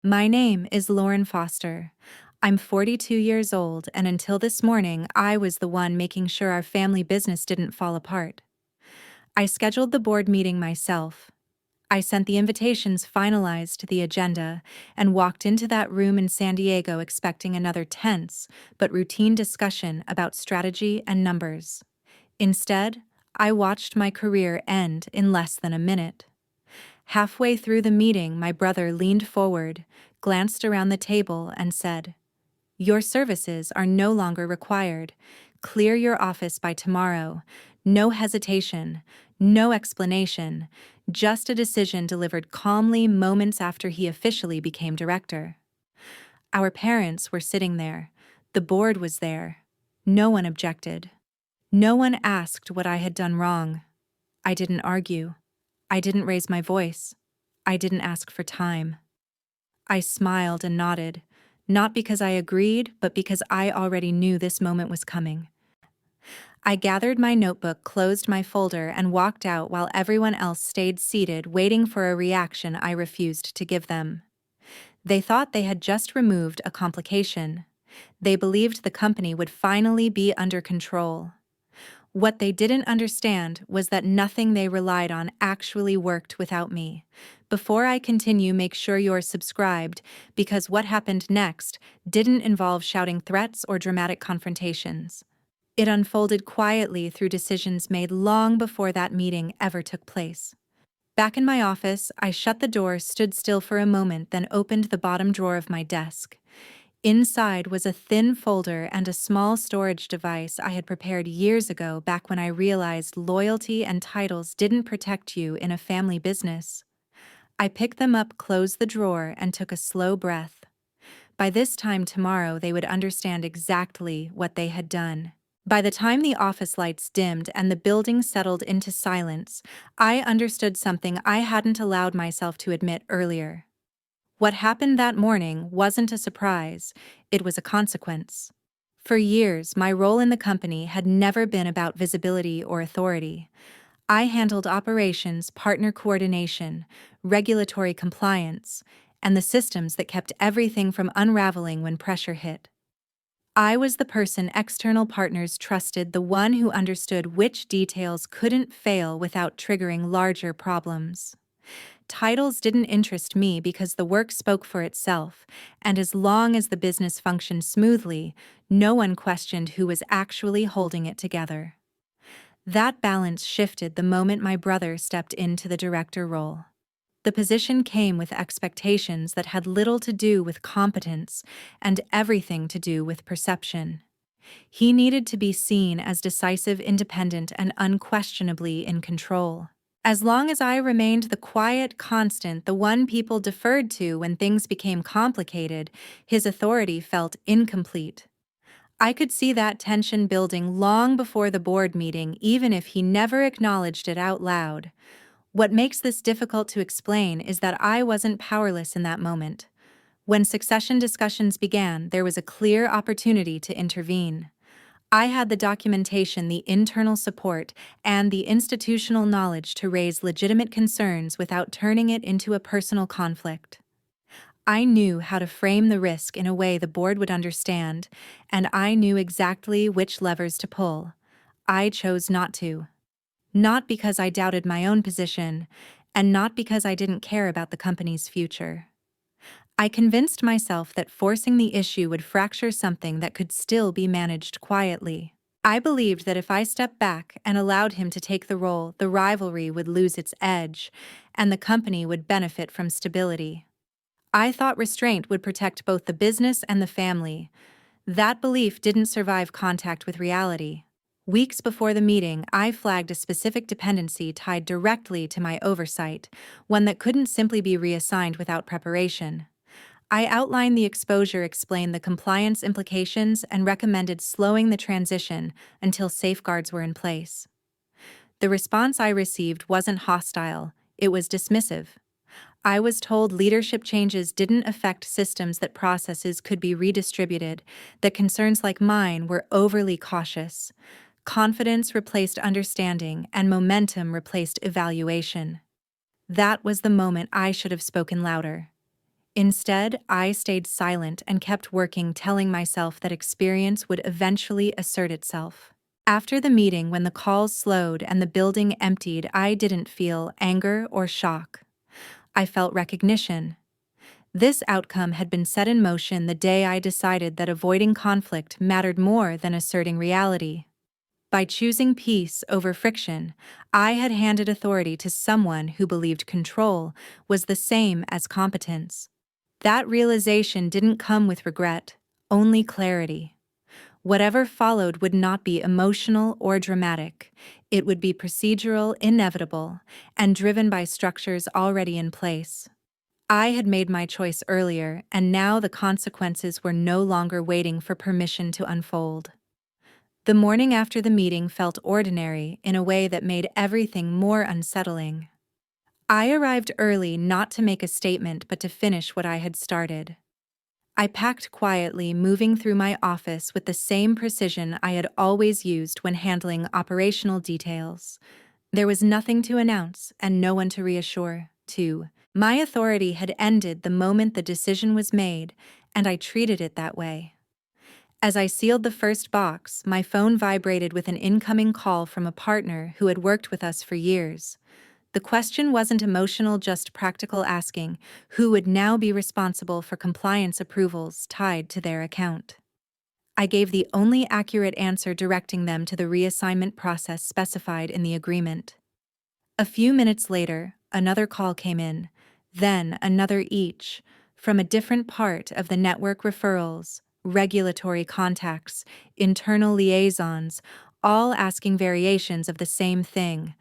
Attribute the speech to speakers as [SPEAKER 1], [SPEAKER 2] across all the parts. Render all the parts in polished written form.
[SPEAKER 1] My name is Lauren Foster. I'm 42 years old, and until this morning, I was the one making sure our family business didn't fall apart. I scheduled the board meeting myself. I sent the invitations, finalized the agenda, and walked into that room in San Diego expecting another tense but routine discussion about strategy and numbers. Instead, I watched my career end in less than a minute. Halfway through the meeting, my brother leaned forward, glanced around the table, and said, "Your services are no longer required. Clear your office by tomorrow. No hesitation, no explanation, just a decision delivered calmly moments after he officially became director." Our parents were sitting there. The board was there. No one objected. No one asked what I had done wrong. I didn't argue. I didn't raise my voice. I didn't ask for time. I smiled and nodded, not because I agreed, but because I already knew this moment was coming. I gathered my notebook, closed my folder, and walked out while everyone else stayed seated, waiting for a reaction I refused to give them. They thought they had just removed a complication. They believed the company would finally be under control. What they didn't understand was that nothing they relied on actually worked without me. Before I continue, make sure you're subscribed, because what happened next didn't involve shouting threats or dramatic confrontations. It unfolded quietly through decisions made long before that meeting ever took place. Back in my office, I shut the door, stood still for a moment, then opened the bottom drawer of my desk. Inside was a thin folder and a small storage device I had prepared years ago, back when I realized loyalty and titles didn't protect you in a family business. I picked them up, closed the drawer, and took a slow breath. By this time tomorrow, they would understand exactly what they had done. By the time the office lights dimmed and the building settled into silence, I understood something I hadn't allowed myself to admit earlier. What happened that morning wasn't a surprise, it was a consequence. For years, my role in the company had never been about visibility or authority. I handled operations, partner coordination, regulatory compliance, and the systems that kept everything from unraveling when pressure hit. I was the person external partners trusted, the one who understood which details couldn't fail without triggering larger problems. Titles didn't interest me because the work spoke for itself, and as long as the business functioned smoothly, no one questioned who was actually holding it together. That balance shifted the moment my brother stepped into the director role. The position came with expectations that had little to do with competence and everything to do with perception. He needed to be seen as decisive, independent, and unquestionably in control. As long as I remained the quiet constant, the one people deferred to when things became complicated, his authority felt incomplete. I could see that tension building long before the board meeting, even if he never acknowledged it out loud. What makes this difficult to explain is that I wasn't powerless in that moment. When succession discussions began, there was a clear opportunity to intervene. I had the documentation, the internal support, and the institutional knowledge to raise legitimate concerns without turning it into a personal conflict. I knew how to frame the risk in a way the board would understand, and I knew exactly which levers to pull. I chose not to. Not because I doubted my own position, and not because I didn't care about the company's future. I convinced myself that forcing the issue would fracture something that could still be managed quietly. I believed that if I stepped back and allowed him to take the role, the rivalry would lose its edge, and the company would benefit from stability. I thought restraint would protect both the business and the family. That belief didn't survive contact with reality. Weeks before the meeting, I flagged a specific dependency tied directly to my oversight, one that couldn't simply be reassigned without preparation. I outlined the exposure, explained the compliance implications, and recommended slowing the transition until safeguards were in place. The response I received wasn't hostile, it was dismissive. I was told leadership changes didn't affect systems, that processes could be redistributed, that concerns like mine were overly cautious. Confidence replaced understanding, and momentum replaced evaluation. That was the moment I should have spoken louder. Instead, I stayed silent and kept working, telling myself that experience would eventually assert itself. After the meeting, when the calls slowed and the building emptied, I didn't feel anger or shock. I felt recognition. This outcome had been set in motion the day I decided that avoiding conflict mattered more than asserting reality. By choosing peace over friction, I had handed authority to someone who believed control was the same as competence. That realization didn't come with regret, only clarity. Whatever followed would not be emotional or dramatic. It would be procedural, inevitable, and driven by structures already in place. I had made my choice earlier, and now the consequences were no longer waiting for permission to unfold. The morning after the meeting felt ordinary in a way that made everything more unsettling. I arrived early not to make a statement but to finish what I had started. I packed quietly, moving through my office with the same precision I had always used when handling operational details. There was nothing to announce and no one to reassure, too. My authority had ended the moment the decision was made, and I treated it that way. As I sealed the first box, my phone vibrated with an incoming call from a partner who had worked with us for years. The question wasn't emotional, just practical, asking who would now be responsible for compliance approvals tied to their account. I gave the only accurate answer, directing them to the reassignment process specified in the agreement. A few minutes later, another call came in, then another, each from a different part of the network: referrals, regulatory contacts, internal liaisons, all asking variations of the same thing.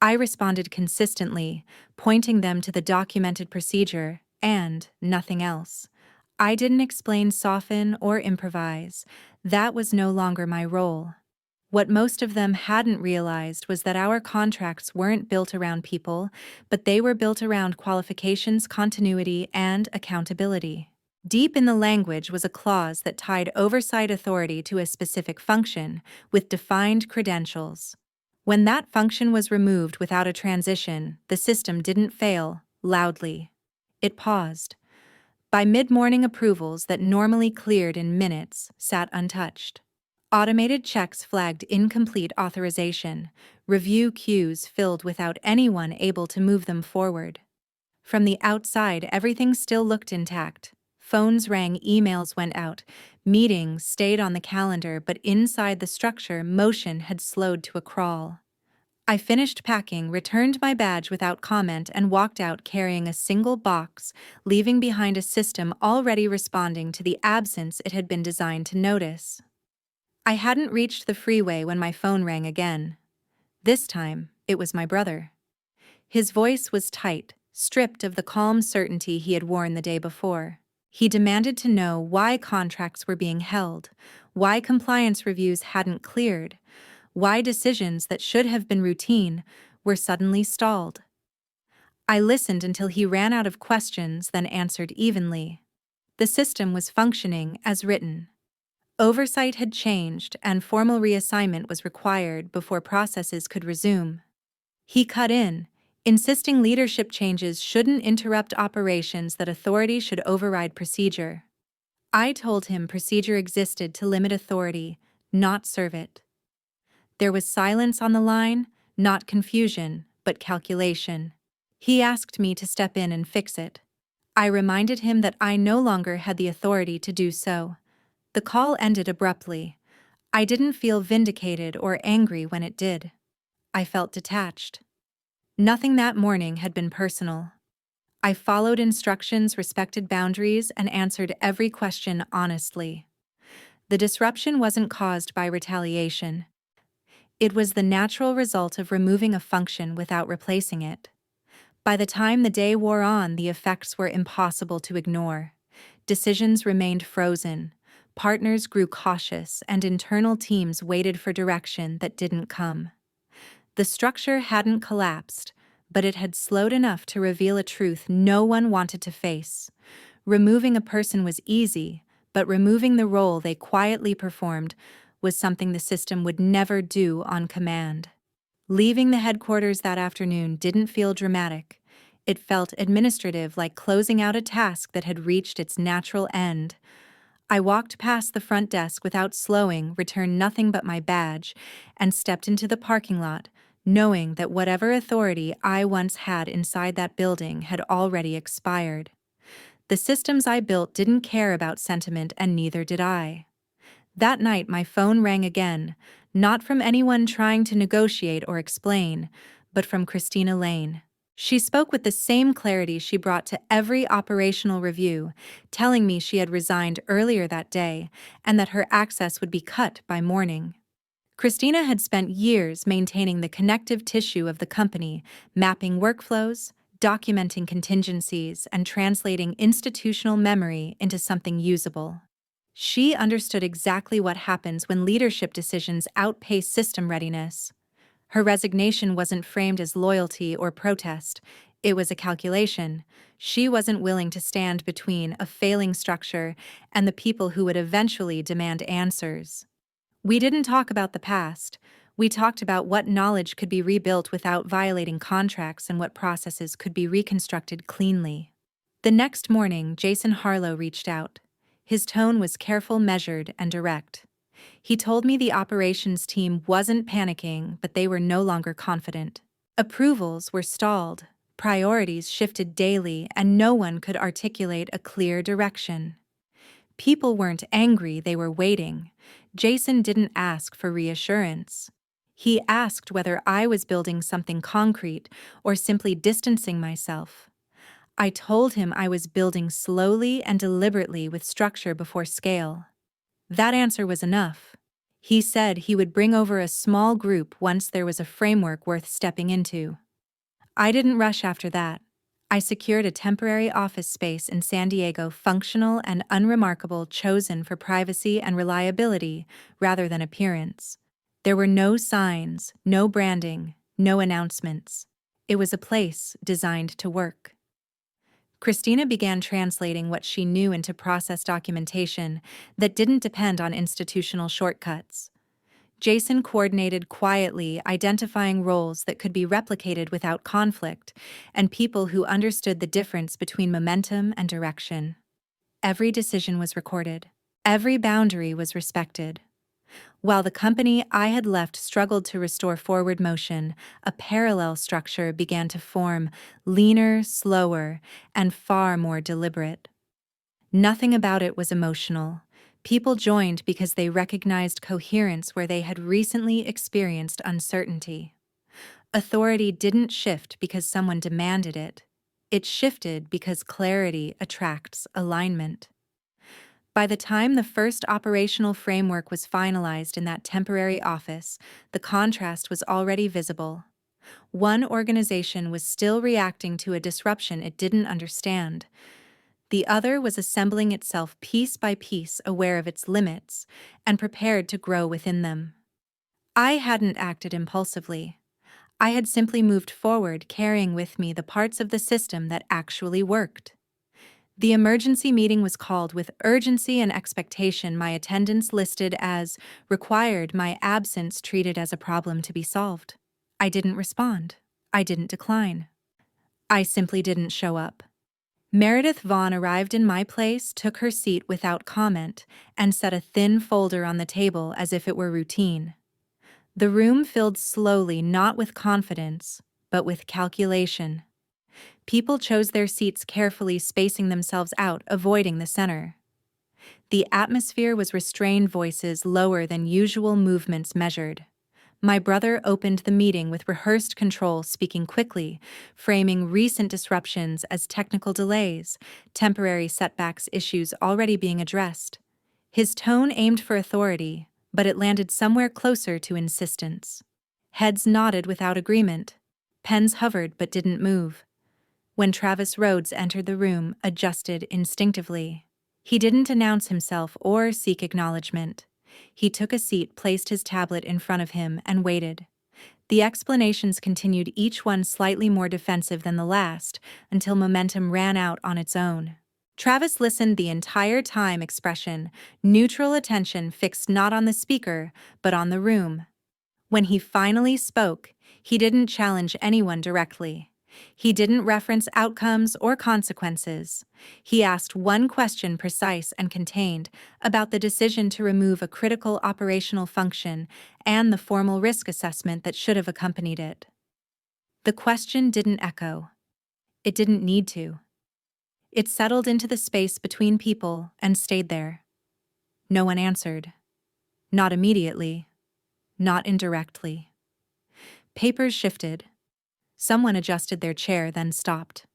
[SPEAKER 1] I responded consistently, pointing them to the documented procedure and nothing else. I didn't explain, soften, or improvise. That was no longer my role. What most of them hadn't realized was that our contracts weren't built around people, but they were built around qualifications, continuity, and accountability. Deep in the language was a clause that tied oversight authority to a specific function, with defined credentials. When that function was removed without a transition, the system didn't fail loudly. It paused. By mid-morning, approvals that normally cleared in minutes sat untouched. Automated checks flagged incomplete authorization, review queues filled without anyone able to move them forward. From the outside, everything still looked intact. Phones rang, emails went out, meetings stayed on the calendar, but inside the structure, motion had slowed to a crawl. I finished packing, returned my badge without comment, and walked out carrying a single box, leaving behind a system already responding to the absence it had been designed to notice. I hadn't reached the freeway when my phone rang again. This time, it was my brother. His voice was tight, stripped of the calm certainty he had worn the day before. He demanded to know why contracts were being held, why compliance reviews hadn't cleared, why decisions that should have been routine were suddenly stalled. I listened until he ran out of questions, then answered evenly. The system was functioning as written. Oversight had changed, and formal reassignment was required before processes could resume. He cut in, insisting leadership changes shouldn't interrupt operations, that authority should override procedure. I told him procedure existed to limit authority, not serve it. There was silence on the line, not confusion, but calculation. He asked me to step in and fix it. I reminded him that I no longer had the authority to do so. The call ended abruptly. I didn't feel vindicated or angry when it did. I felt detached. Nothing that morning had been personal. I followed instructions, respected boundaries, and answered every question honestly. The disruption wasn't caused by retaliation. It was the natural result of removing a function without replacing it. By the time the day wore on, the effects were impossible to ignore. Decisions remained frozen. Partners grew cautious, and internal teams waited for direction that didn't come. The structure hadn't collapsed, but it had slowed enough to reveal a truth no one wanted to face. Removing a person was easy, but removing the role they quietly performed was something the system would never do on command. Leaving the headquarters that afternoon didn't feel dramatic. It felt administrative, like closing out a task that had reached its natural end. I walked past the front desk without slowing, returned nothing but my badge, and stepped into the parking lot, knowing that whatever authority I once had inside that building had already expired. The systems I built didn't care about sentiment, and neither did I. That night, my phone rang again, not from anyone trying to negotiate or explain, but from Christina Lane. She spoke with the same clarity she brought to every operational review, telling me she had resigned earlier that day and that her access would be cut by morning. Christina had spent years maintaining the connective tissue of the company, mapping workflows, documenting contingencies, and translating institutional memory into something usable. She understood exactly what happens when leadership decisions outpace system readiness. Her resignation wasn't framed as loyalty or protest. It was a calculation. She wasn't willing to stand between a failing structure and the people who would eventually demand answers. We didn't talk about the past. We talked about what knowledge could be rebuilt without violating contracts and what processes could be reconstructed cleanly. The next morning, Jason Harlow reached out. His tone was careful, measured, and direct. He told me the operations team wasn't panicking, but they were no longer confident. Approvals were stalled, priorities shifted daily, and no one could articulate a clear direction. People weren't angry, they were waiting. Jason didn't ask for reassurance. He asked whether I was building something concrete or simply distancing myself. I told him I was building slowly and deliberately with structure before scale. That answer was enough. He said he would bring over a small group once there was a framework worth stepping into. I didn't rush after that. I secured a temporary office space in San Diego, functional and unremarkable, chosen for privacy and reliability rather than appearance. There were no signs, no branding, no announcements. It was a place designed to work. Christina began translating what she knew into process documentation that didn't depend on institutional shortcuts. Jason coordinated quietly, identifying roles that could be replicated without conflict, and people who understood the difference between momentum and direction. Every decision was recorded. Every boundary was respected. While the company I had left struggled to restore forward motion, a parallel structure began to form, leaner, slower, and far more deliberate. Nothing about it was emotional. People joined because they recognized coherence where they had recently experienced uncertainty. Authority didn't shift because someone demanded it. It shifted because clarity attracts alignment. By the time the first operational framework was finalized in that temporary office, the contrast was already visible. One organization was still reacting to a disruption it didn't understand. The other was assembling itself piece by piece, aware of its limits, and prepared to grow within them. I hadn't acted impulsively. I had simply moved forward, carrying with me the parts of the system that actually worked. The emergency meeting was called with urgency and expectation, my attendance listed as required, my absence treated as a problem to be solved. I didn't respond. I didn't decline. I simply didn't show up. Meredith Vaughn arrived in my place, took her seat without comment, and set a thin folder on the table as if it were routine. The room filled slowly, not with confidence, but with calculation. People chose their seats carefully, spacing themselves out, avoiding the center. The atmosphere was restrained, voices lower than usual, movements measured. My brother opened the meeting with rehearsed control, speaking quickly, framing recent disruptions as technical delays, temporary setbacks, issues already being addressed. His tone aimed for authority, but it landed somewhere closer to insistence. Heads nodded without agreement. Pens hovered but didn't move. When Travis Rhodes entered the room, adjusted instinctively. He didn't announce himself or seek acknowledgement. He took a seat, placed his tablet in front of him, and waited. The explanations continued, each one slightly more defensive than the last, until momentum ran out on its own. Travis listened the entire time, expression, neutral attention fixed not on the speaker, but on the room. When he finally spoke, he didn't challenge anyone directly. He didn't reference outcomes or consequences. He asked one question, precise and contained, about the decision to remove a critical operational function and the formal risk assessment that should have accompanied it. The question didn't echo. It didn't need to. It settled into the space between people and stayed there. No one answered. Not immediately. Not indirectly. Papers shifted. Someone adjusted their chair, then stopped.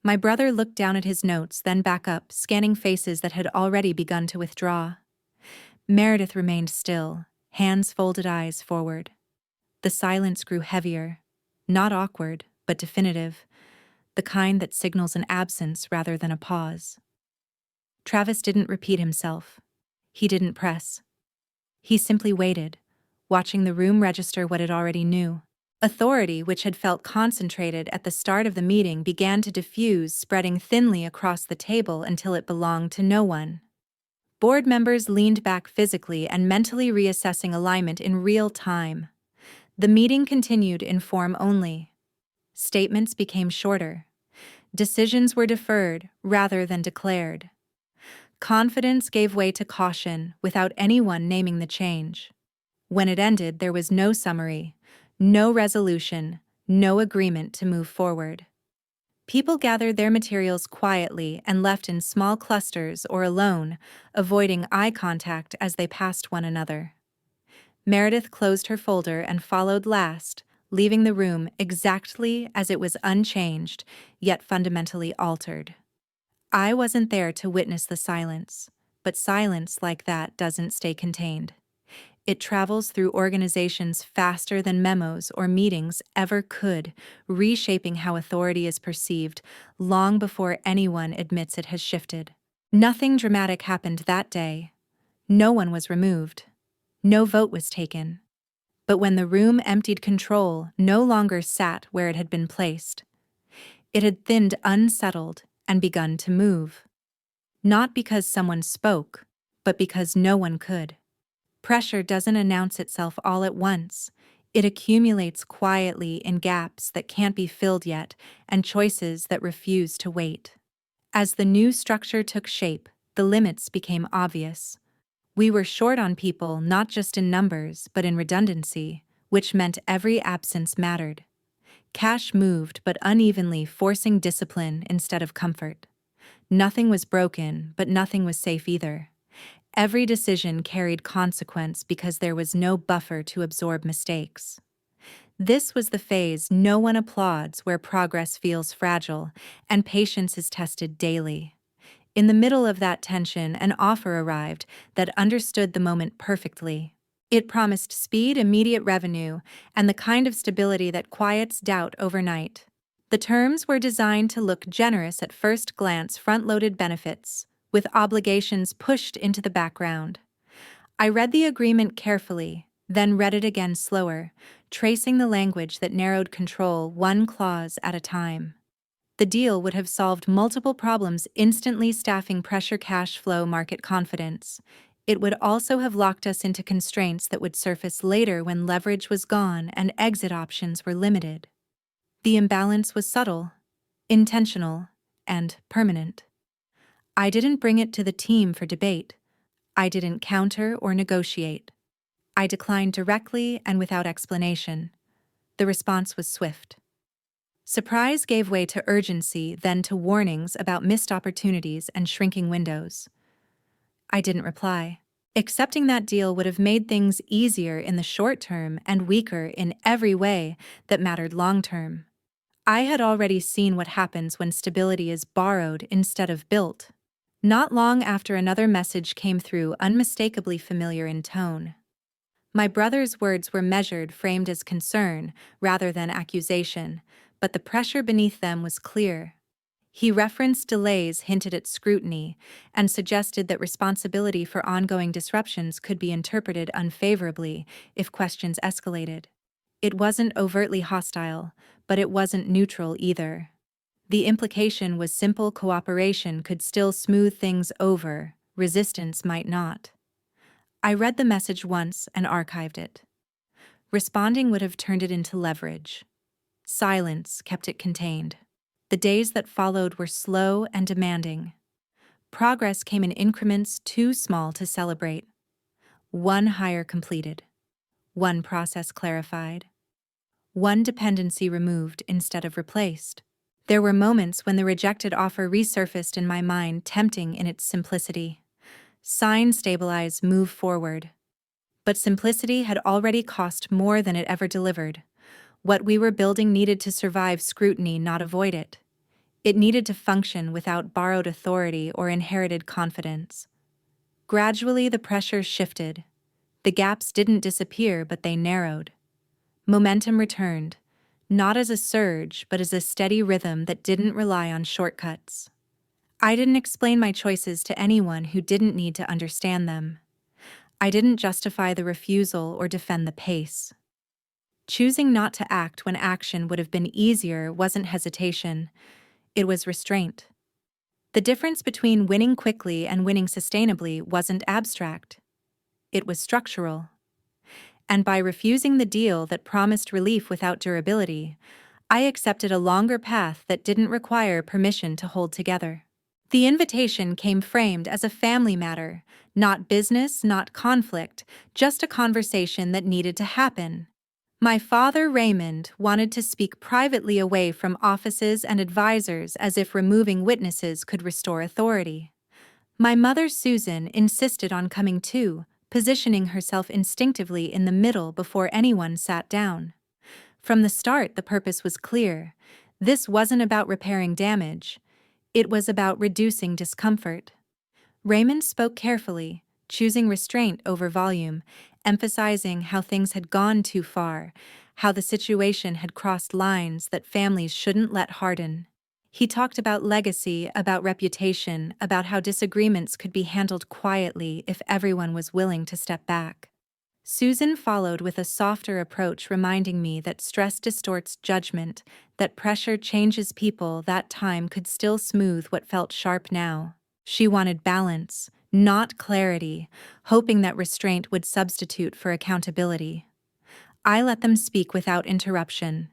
[SPEAKER 1] My brother looked down at his notes, then back up, scanning faces that had already begun to withdraw. Meredith remained still, hands folded, eyes forward. The silence grew heavier. Not awkward, but definitive. The kind that signals an absence rather than a pause. Travis didn't repeat himself. He didn't press. He simply waited, watching the room register what it already knew. Authority, which had felt concentrated at the start of the meeting, began to diffuse, spreading thinly across the table until it belonged to no one. Board members leaned back physically and mentally reassessing alignment in real time. The meeting continued in form only. Statements became shorter. Decisions were deferred rather than declared. Confidence gave way to caution without anyone naming the change. When it ended, there was no summary, no resolution, no agreement to move forward. People gathered their materials quietly and left in small clusters or alone, avoiding eye contact as they passed one another. Meredith closed her folder and followed last, leaving the room exactly as it was, unchanged, yet fundamentally altered. I wasn't there to witness the silence, but silence like that doesn't stay contained. It travels through organizations faster than memos or meetings ever could, reshaping how authority is perceived long before anyone admits it has shifted. Nothing dramatic happened that day. No one was removed. No vote was taken. But when the room emptied, control no longer sat where it had been placed. It had thinned, unsettled, and begun to move. Not because someone spoke, but because no one could. Pressure doesn't announce itself all at once. It accumulates quietly in gaps that can't be filled yet and choices that refuse to wait. As the new structure took shape, the limits became obvious. We were short on people, not just in numbers, but in redundancy, which meant every absence mattered. Cash moved, but unevenly, forcing discipline instead of comfort. Nothing was broken, but nothing was safe either. Every decision carried consequence because there was no buffer to absorb mistakes. This was the phase no one applauds, where progress feels fragile and patience is tested daily. In the middle of that tension, an offer arrived that understood the moment perfectly. It promised speed, immediate revenue, and the kind of stability that quiets doubt overnight. The terms were designed to look generous at first glance: front-loaded benefits, with obligations pushed into the background. I read the agreement carefully, then read it again slower, tracing the language that narrowed control one clause at a time. The deal would have solved multiple problems instantly: staffing, pressure, cash flow, market confidence. It would also have locked us into constraints that would surface later when leverage was gone and exit options were limited. The imbalance was subtle, intentional, and permanent. I didn't bring it to the team for debate. I didn't counter or negotiate. I declined directly and without explanation. The response was swift. Surprise gave way to urgency, then to warnings about missed opportunities and shrinking windows. I didn't reply. Accepting that deal would have made things easier in the short term and weaker in every way that mattered long term. I had already seen what happens when stability is borrowed instead of built. Not long after, another message came through, unmistakably familiar in tone. My brother's words were measured, framed as concern rather than accusation, but the pressure beneath them was clear. He referenced delays, hinted at scrutiny, and suggested that responsibility for ongoing disruptions could be interpreted unfavorably if questions escalated. It wasn't overtly hostile, but it wasn't neutral either. The implication was simple: cooperation could still smooth things over, resistance might not. I read the message once and archived it. Responding would have turned it into leverage. Silence kept it contained. The days that followed were slow and demanding. Progress came in increments too small to celebrate. One hire completed, one process clarified, one dependency removed instead of replaced. There were moments when the rejected offer resurfaced in my mind, tempting in its simplicity. Sign, stabilize, move forward. But simplicity had already cost more than it ever delivered. What we were building needed to survive scrutiny, not avoid it. It needed to function without borrowed authority or inherited confidence. Gradually, the pressure shifted. The gaps didn't disappear, but they narrowed. Momentum returned, not as a surge, but as a steady rhythm that didn't rely on shortcuts. I didn't explain my choices to anyone who didn't need to understand them. I didn't justify the refusal or defend the pace. Choosing not to act when action would have been easier wasn't hesitation, it was restraint. The difference between winning quickly and winning sustainably wasn't abstract. It was structural. And by refusing the deal that promised relief without durability, I accepted a longer path that didn't require permission to hold together. The invitation came framed as a family matter, not business, not conflict, just a conversation that needed to happen. My father, Raymond, wanted to speak privately away from offices and advisors as if removing witnesses could restore authority. My mother, Susan, insisted on coming too, positioning herself instinctively in the middle before anyone sat down. From the start, the purpose was clear. This wasn't about repairing damage. It was about reducing discomfort. Raymond spoke carefully, choosing restraint over volume, emphasizing how things had gone too far, how the situation had crossed lines that families shouldn't let harden. He talked about legacy, about reputation, about how disagreements could be handled quietly if everyone was willing to step back. Susan followed with a softer approach, reminding me that stress distorts judgment, that pressure changes people, that time could still smooth what felt sharp now. She wanted balance, not clarity, hoping that restraint would substitute for accountability. I let them speak without interruption.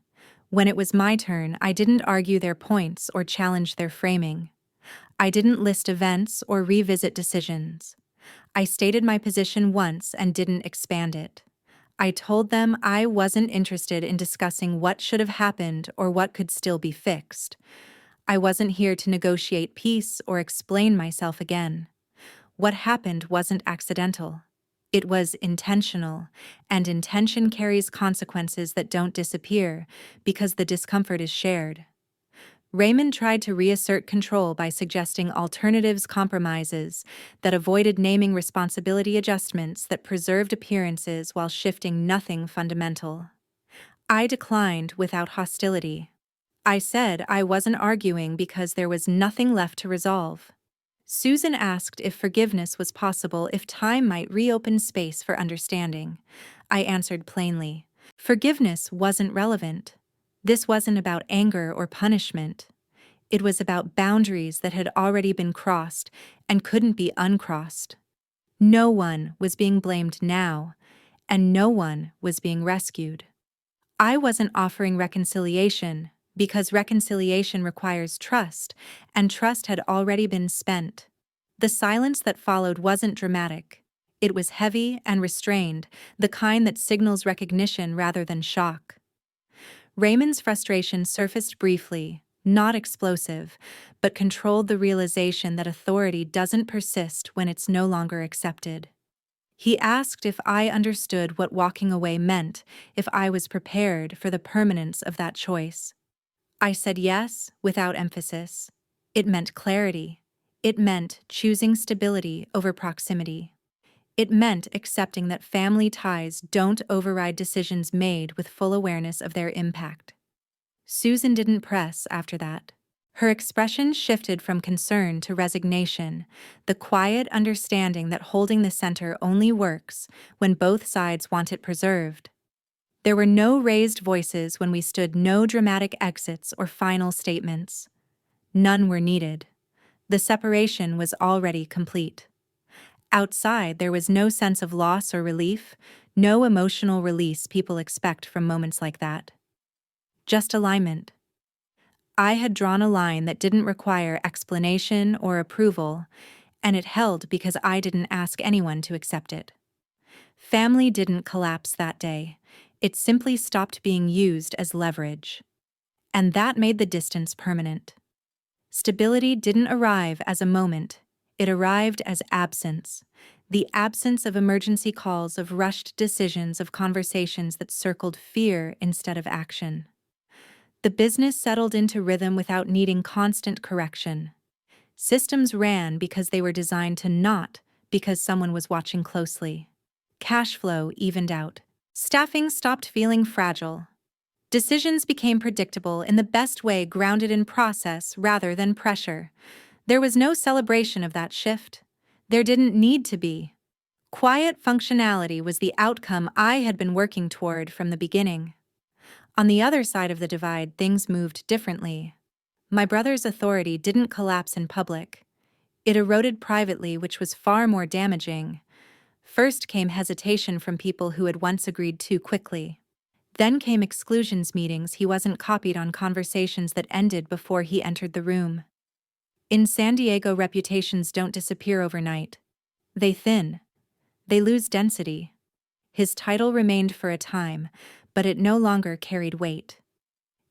[SPEAKER 1] When it was my turn, I didn't argue their points or challenge their framing. I didn't list events or revisit decisions. I stated my position once and didn't expand it. I told them I wasn't interested in discussing what should have happened or what could still be fixed. I wasn't here to negotiate peace or explain myself again. What happened wasn't accidental. It was intentional, and intention carries consequences that don't disappear because the discomfort is shared. Raymond tried to reassert control by suggesting alternatives, compromises that avoided naming responsibility, adjustments that preserved appearances while shifting nothing fundamental. I declined without hostility. I said I wasn't arguing because there was nothing left to resolve. Susan asked if forgiveness was possible, if time might reopen space for understanding. I answered plainly. Forgiveness wasn't relevant. This wasn't about anger or punishment. It was about boundaries that had already been crossed and couldn't be uncrossed. No one was being blamed now, and no one was being rescued. I wasn't offering reconciliation because reconciliation requires trust, and trust had already been spent. The silence that followed wasn't dramatic. It was heavy and restrained, the kind that signals recognition rather than shock. Raymond's frustration surfaced briefly, not explosive, but controlled the realization that authority doesn't persist when it's no longer accepted. He asked if I understood what walking away meant, if I was prepared for the permanence of that choice. I said yes, without emphasis. It meant clarity. It meant choosing stability over proximity. It meant accepting that family ties don't override decisions made with full awareness of their impact. Susan didn't press after that. Her expression shifted from concern to resignation, the quiet understanding that holding the center only works when both sides want it preserved. There were no raised voices when we stood, no dramatic exits or final statements. None were needed. The separation was already complete. Outside, there was no sense of loss or relief, no emotional release people expect from moments like that. just alignment. I had drawn a line that didn't require explanation or approval, and it held because I didn't ask anyone to accept it. Family didn't collapse that day. It simply stopped being used as leverage. And that made the distance permanent. Stability didn't arrive as a moment. It arrived as absence. The absence of emergency calls, of rushed decisions, of conversations that circled fear instead of action. The business settled into rhythm without needing constant correction. Systems ran because they were designed to, not because someone was watching closely. Cash flow evened out. Staffing stopped feeling fragile. Decisions became predictable in the best way, grounded in process rather than pressure. There was no celebration of that shift. There didn't need to be. Quiet functionality was the outcome I had been working toward from the beginning. On the other side of the divide, things moved differently. My brother's authority didn't collapse in public. It eroded privately, which was far more damaging. First came hesitation from people who had once agreed too quickly. Then came exclusions meetings. He wasn't copied on conversations that ended before he entered the room. In San Diego, reputations don't disappear overnight. They thin. They lose density. His title remained for a time, but it no longer carried weight.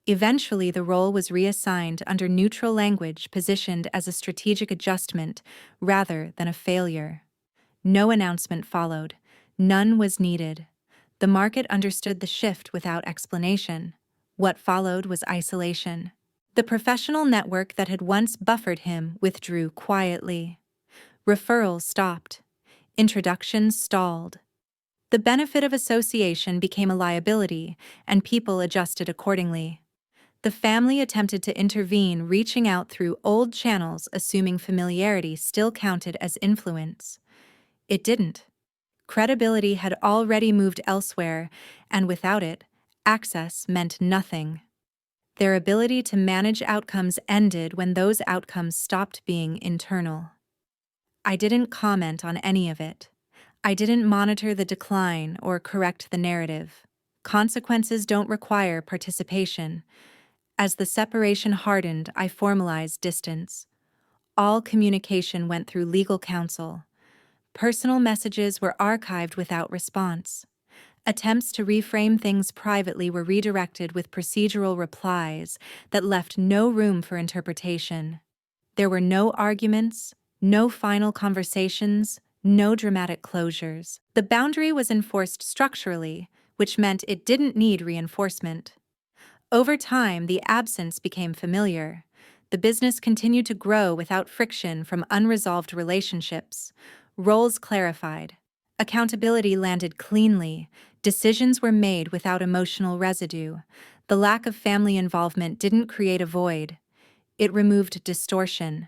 [SPEAKER 1] Eventually, the role was reassigned under neutral language, positioned as a strategic adjustment rather than a failure. No announcement followed. None was needed. The market understood the shift without explanation. What followed was isolation. The professional network that had once buffered him withdrew quietly. Referrals stopped. Introductions stalled. The benefit of association became a liability, and people adjusted accordingly. The family attempted to intervene, reaching out through old channels, assuming familiarity still counted as influence. It didn't. Credibility had already moved elsewhere, and without it, access meant nothing. Their ability to manage outcomes ended when those outcomes stopped being internal. I didn't comment on any of it. I didn't monitor the decline or correct the narrative. Consequences don't require participation. As the separation hardened, I formalized distance. All communication went through legal counsel. Personal messages were archived without response. Attempts to reframe things privately were redirected with procedural replies that left no room for interpretation. There were no arguments, no final conversations, no dramatic closures. The boundary was enforced structurally, which meant it didn't need reinforcement. Over time, the absence became familiar. The business continued to grow without friction from unresolved relationships. Roles clarified. Accountability landed cleanly. Decisions were made without emotional residue. The lack of family involvement didn't create a void. It removed distortion.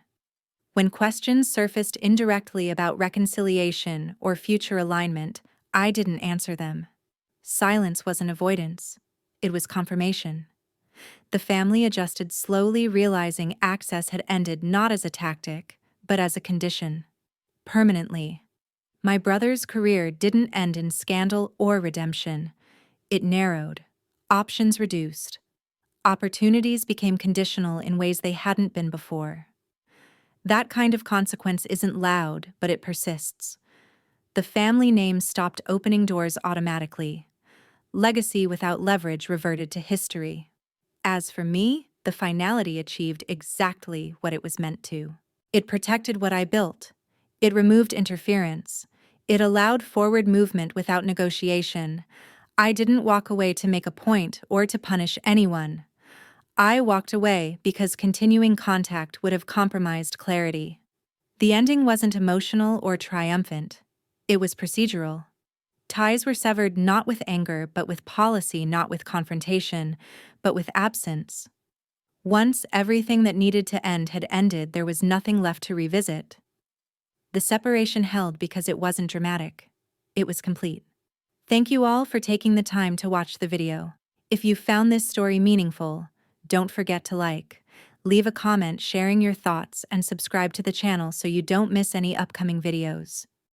[SPEAKER 1] When questions surfaced indirectly about reconciliation or future alignment, I didn't answer them. Silence wasn't avoidance. It was confirmation. The family adjusted slowly, realizing access had ended not as a tactic, but as a condition. Permanently. My brother's career didn't end in scandal or redemption. It narrowed. Options reduced. Opportunities became conditional in ways they hadn't been before. That kind of consequence isn't loud, but it persists. The family name stopped opening doors automatically. Legacy without leverage reverted to history. As for me, the finality achieved exactly what it was meant to. It protected what I built. It removed interference. It allowed forward movement without negotiation. I didn't walk away to make a point or to punish anyone. I walked away because continuing contact would have compromised clarity. The ending wasn't emotional or triumphant. It was procedural. Ties were severed not with anger, but with policy, not with confrontation, but with absence. Once everything that needed to end had ended, there was nothing left to revisit. The separation held because it wasn't dramatic. It was complete. Thank you all for taking the time to watch the video. If you found this story meaningful, don't forget to like, leave a comment sharing your thoughts, and subscribe to the channel so you don't miss any upcoming videos.